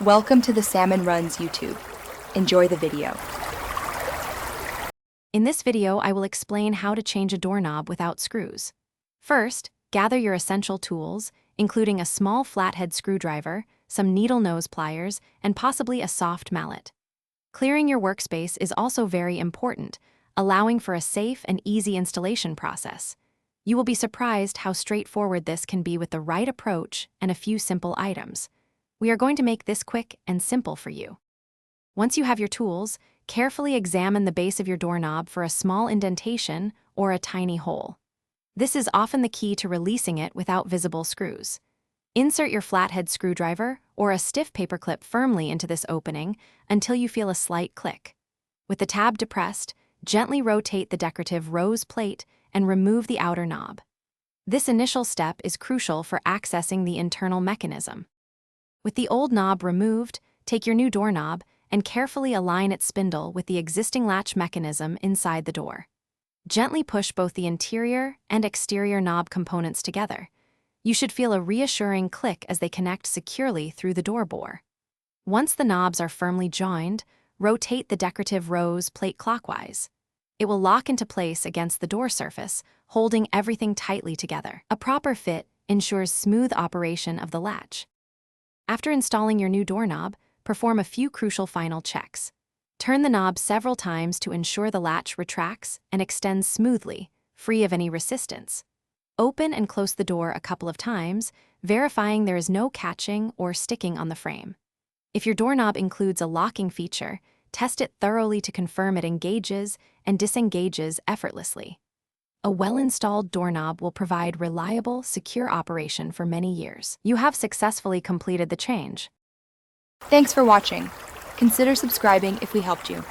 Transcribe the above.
Welcome to the Salmon Runs YouTube. Enjoy the video. In this video, I will explain how to change a doorknob without screws. First, gather your essential tools, including a small flathead screwdriver, some needle nose pliers, and possibly a soft mallet. Clearing your workspace is also very important, allowing for a safe and easy installation process. You will be surprised how straightforward this can be with the right approach and a few simple items. We are going to make this quick and simple for you. Once you have your tools, carefully examine the base of your doorknob for a small indentation or a tiny hole. This is often the key to releasing it without visible screws. Insert your flathead screwdriver or a stiff paperclip firmly into this opening until you feel a slight click. With the tab depressed, gently rotate the decorative rose plate and remove the outer knob. This initial step is crucial for accessing the internal mechanism. With the old knob removed, take your new doorknob and carefully align its spindle with the existing latch mechanism inside the door. Gently push both the interior and exterior knob components together. You should feel a reassuring click as they connect securely through the door bore. Once the knobs are firmly joined, rotate the decorative rose plate clockwise. It will lock into place against the door surface, holding everything tightly together. A proper fit ensures smooth operation of the latch. After installing your new doorknob, perform a few crucial final checks. Turn the knob several times to ensure the latch retracts and extends smoothly, free of any resistance. Open and close the door a couple of times, verifying there is no catching or sticking on the frame. If your doorknob includes a locking feature, test it thoroughly to confirm it engages and disengages effortlessly. A well-installed doorknob will provide reliable, secure operation for many years. You have successfully completed the change. Thanks for watching. Consider subscribing if we helped you.